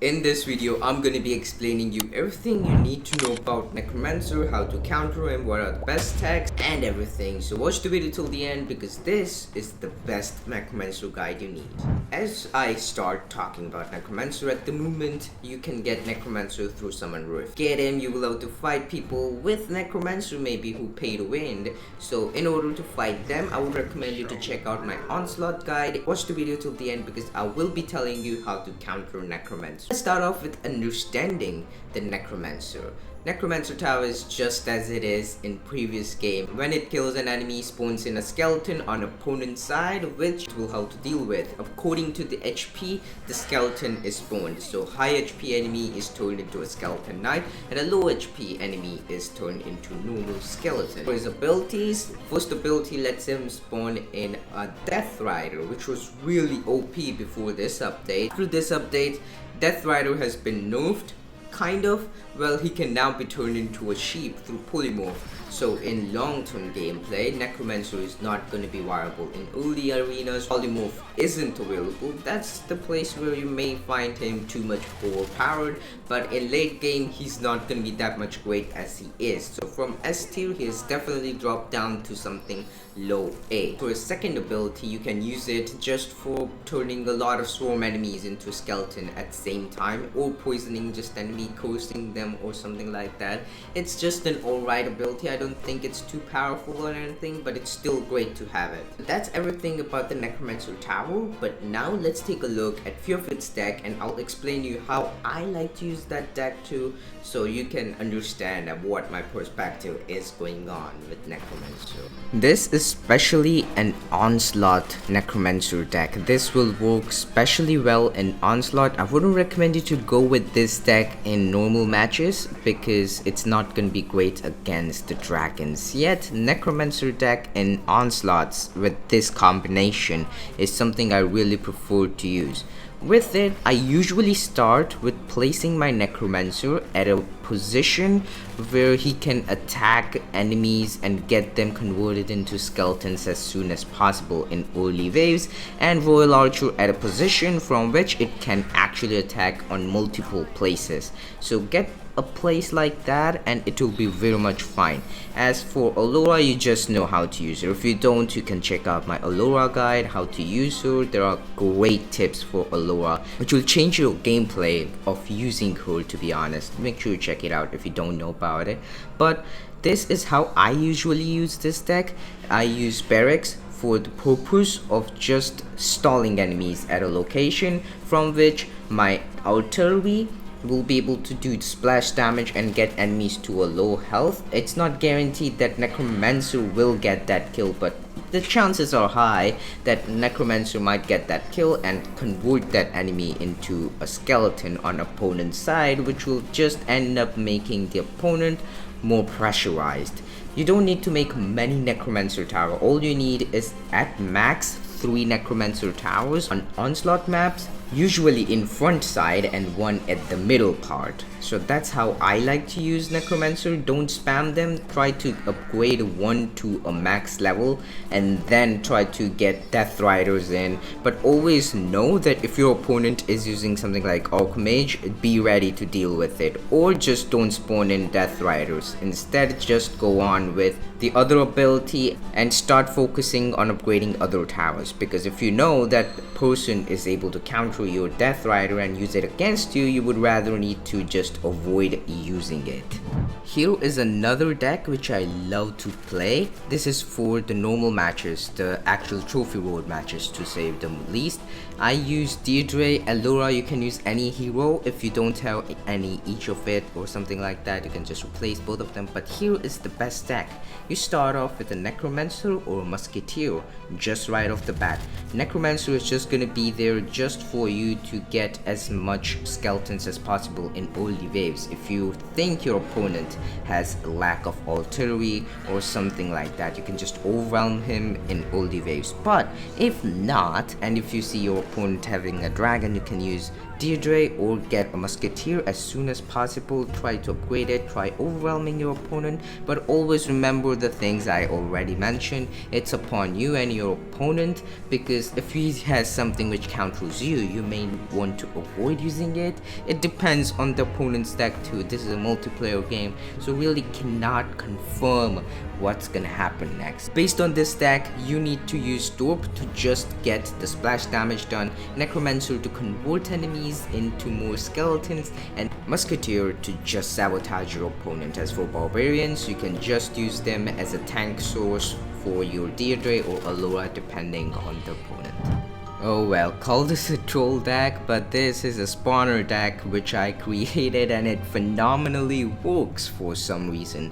In this video, I'm going to be explaining you everything you need to know about Necromancer, how to counter him, what are the best attacks, and everything. So watch the video till the end because this is the best Necromancer guide you need. As I start talking about Necromancer, at the moment, you can get Necromancer through Summon Rift. Get him, you will have to fight people with Necromancer maybe who pay to win. So in order to fight them, I would recommend you to check out my Onsalught guide. Watch the video till the end because I will be telling you how to counter Necromancer. Let's start off with understanding the Necromancer. Necromancer tower is just as it is in previous game. When it kills an enemy, spawns in a skeleton on opponent's side, which it will have to deal with. According to the HP, the skeleton is spawned. So high HP enemy is turned into a skeleton knight, and a low HP enemy is turned into normal skeleton. For his abilities, first ability lets him spawn in a Death Rider, which was really OP before this update. Through this update, Death Rider has been nerfed, kind of. Well, he can now be turned into a sheep through polymorph. So in long-term gameplay, Necromancer is not going to be viable. In early arenas, polymorph isn't available. That's the place where you may find him too much overpowered, but in late game, he's not going to be that much great as he is. So from S tier, he has definitely dropped down to something low A. For his second ability, you can use it just for turning a lot of swarm enemies into a skeleton at the same time, or poisoning just enemy, cursing them or something like that. It's just an alright ability. I don't think it's too powerful or anything, but it's still great to have it. That's everything about the Necromancer tower, but now let's take a look at few of its deck and I'll explain you how I like to use that deck too, so you can understand what my perspective is going on with Necromancer. This is especially an Onslaught Necromancer deck. This will work especially well in Onslaught. I wouldn't recommend you to go with this deck in normal matches because it's not going to be great against the dragons. Yet Necromancer deck in Onslaughts with this combination is something I really prefer to use. With it, I usually start with placing my Necromancer at a position where he can attack enemies and get them converted into skeletons as soon as possible in early waves, and Royal Archer at a position from which it can actually attack on multiple places. So get a place like that and it will be very much fine. As for Allura, you just know how to use her. If you don't, you can check out my Allura guide, how to use her. There are great tips for Allura which will change your gameplay of using her, to be honest. Make sure you check it out if you don't know about it. But this is how I usually use this deck. I use barracks for the purpose of just stalling enemies at a location from which my artillery will be able to do splash damage and get enemies to a low health. It's not guaranteed that Necromancer will get that kill, but the chances are high that Necromancer might get that kill and convert that enemy into a skeleton on opponent's side, which will just end up making the opponent more pressurized. You don't need to make many Necromancer tower. All you need is at max 3 Necromancer towers on Onslaught maps, usually in front side and 1 at the middle part. So that's how I like to use Necromancer. Don't spam them. Try to upgrade 1 to a max level and then try to get Death Riders in. But always know that if your opponent is using something like Archmage, be ready to deal with it. Or just don't spawn in Death Riders. Instead, just go on with the other ability and start focusing on upgrading other towers. Because if you know that person is able to counter your Death Rider and use it against you, you would rather need to just avoid using it. Here is another deck which I love to play. This is for the normal matches, the actual trophy road matches to say the least. I use Deirdre, Allura. You can use any hero. If you don't have any each of it or something like that, you can just replace both of them. But here is the best deck. You start off with a Necromancer or a Musketeer just right off the bat. Necromancer is just gonna be there just for you to get as much skeletons as possible in early waves. If you think your opponent has a lack of artillery or something like that, you can just overwhelm him in early waves. But if not, and if you see your opponent having a dragon, you can use Deirdre or get a Musketeer as soon as possible. Try to upgrade it, try overwhelming your opponent, but always remember the things I already mentioned. It's upon you and your opponent, because if he has something which counters you, you may want to avoid using it. It depends on the opponent's deck too. This is a multiplayer game, so really cannot confirm what's gonna happen next. Based on this deck, you need to use Dorp to just get the splash damage done, Necromancer to convert enemies into more skeletons, and Musketeer to just sabotage your opponent. As for Barbarians, you can just use them as a tank source for your Deirdre or Allura depending on the opponent. Oh well, call this a troll deck, but this is a spawner deck which I created and it phenomenally works for some reason.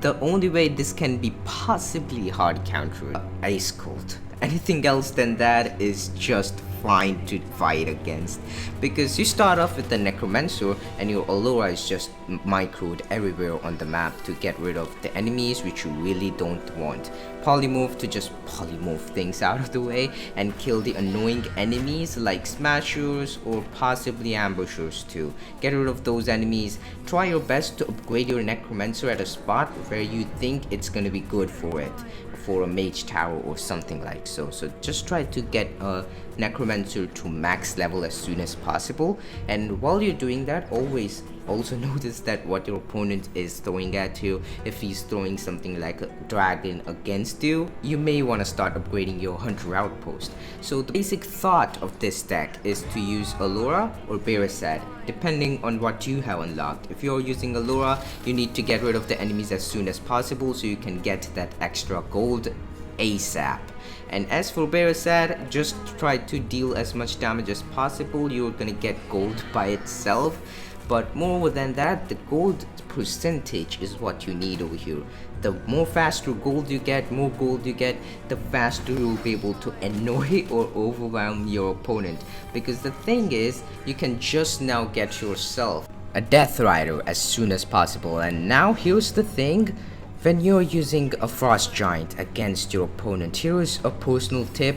The only way this can be possibly hard countered, Ice Cold. Anything else than that is just fine to fight against, because you start off with the Necromancer and your Allura is just microed everywhere on the map to get rid of the enemies which you really don't want. Polymorph to just polymorph things out of the way and kill the annoying enemies like smashers or possibly ambushers too. Get rid of those enemies. Try your best to upgrade your Necromancer at a spot where you think it's gonna be good for it, for a mage tower or something like so. So just try to get a Necromancer to max level as soon as possible, and while you're doing that, always also notice that what your opponent is throwing at you. If he's throwing something like a dragon against you, you may want to start upgrading your Hunter Outpost. So the basic thought of this deck is to use Allura or Beresad, depending on what you have unlocked. If you're using Allura, you need to get rid of the enemies as soon as possible so you can get that extra gold ASAP. And as for Beresad, just try to deal as much damage as possible. You're gonna get gold by itself, but more than that, the gold percentage is what you need over here. The more faster gold you get, the faster you'll be able to annoy or overwhelm your opponent. Because the thing is, you can just now get yourself a Death Rider as soon as possible. And now here's the thing. When you're using a Frost Giant against your opponent, here is a personal tip: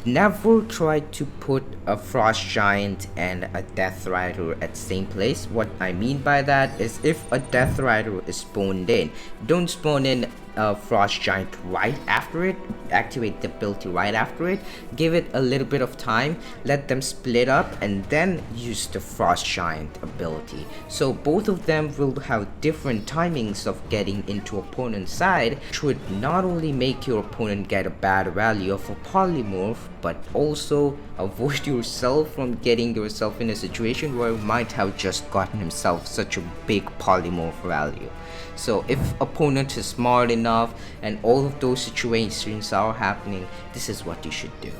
never try to put a Frost Giant and a Death Rider at the same place. What I mean by that is, if a Death Rider is spawned in, don't spawn in a Frost Giant right after it. Activate the ability right after it. Give it a little bit of time, let them split up, and then use the Frost Giant ability. So both of them will have different timings of getting into opponent's side, which would not only make your opponent get a bad value of a polymorph, but also avoid yourself from getting yourself in a situation where you might have just gotten himself such a big polymorph value. So if opponent is smart enough and all of those situations are happening, this is what you should do.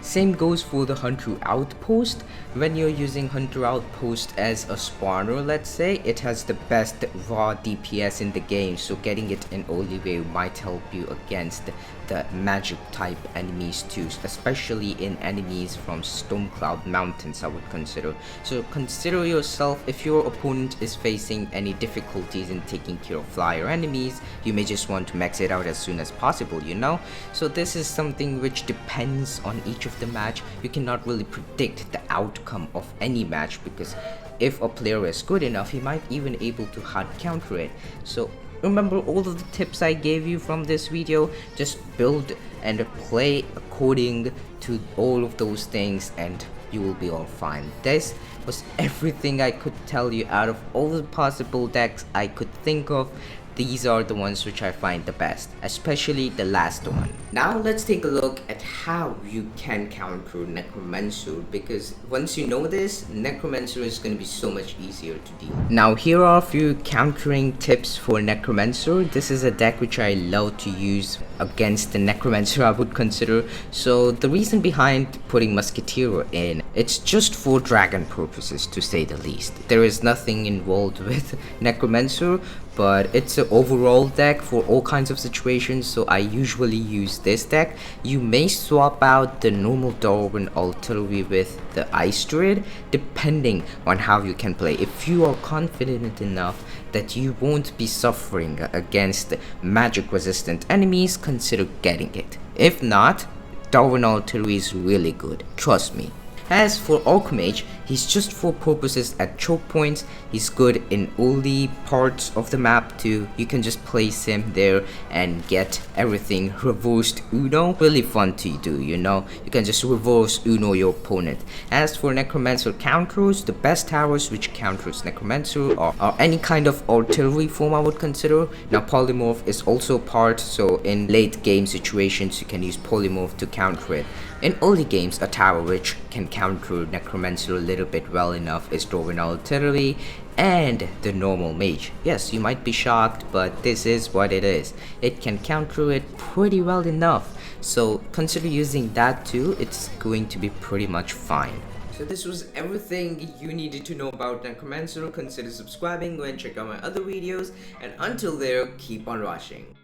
Same goes for the Hunter Outpost. When you're using Hunter Outpost as a spawner, let's say, it has the best raw DPS in the game, so getting it in Olive might help you against the magic type enemies too, especially in enemies from Stormcloud Mountains, I would consider. So consider yourself, if your opponent is facing any difficulties in taking care of flyer enemies, you may just want to max it out as soon as possible, you know. So this is something which depends on each of the match. You cannot really predict the outcome of any match, because if a player is good enough, he might even able to hard counter it. So remember all of the tips I gave you from this video. Just build and play according to all of those things and you will be all fine. This was everything I could tell you out of all the possible decks I could think of. These are the ones which I find the best, especially the last one. Now let's take a look at how you can counter Necromancer, because once you know this, Necromancer is going to be so much easier to deal. Now here are a few countering tips for Necromancer. This is a deck which I love to use against the Necromancer, I would consider. So the reason behind putting Musketeer in, it's just for dragon purposes, to say the least. There is nothing involved with Necromancer, but it's an overall deck for all kinds of situations, so I usually use this deck. You may swap out the normal Darwin Artillery with the Ice Druid, depending on how you can play. If you are confident enough that you won't be suffering against magic resistant enemies, consider getting it. If not, Darwin Artillery is really good, trust me. As for Archmage, He's just for purposes at choke points. He's good in all the parts of the map too. You can just place him there and get everything reversed Uno. Really fun to do, you know. You can just reverse Uno your opponent. As for Necromancer counters, the best towers which counters Necromancer are any kind of artillery form I would consider. Now polymorph is also part, so in late game situations you can use polymorph to counter it. In early games, a tower which can counter Necromancer a little bit well enough is Dwarven Artillery and the normal mage. Yes, you might be shocked, but this is what it is. It can counter it pretty well enough, so consider using that too. It's going to be pretty much fine. So this was everything you needed to know about Necromancer. Consider subscribing, go and check out my other videos, and until there, keep on rushing.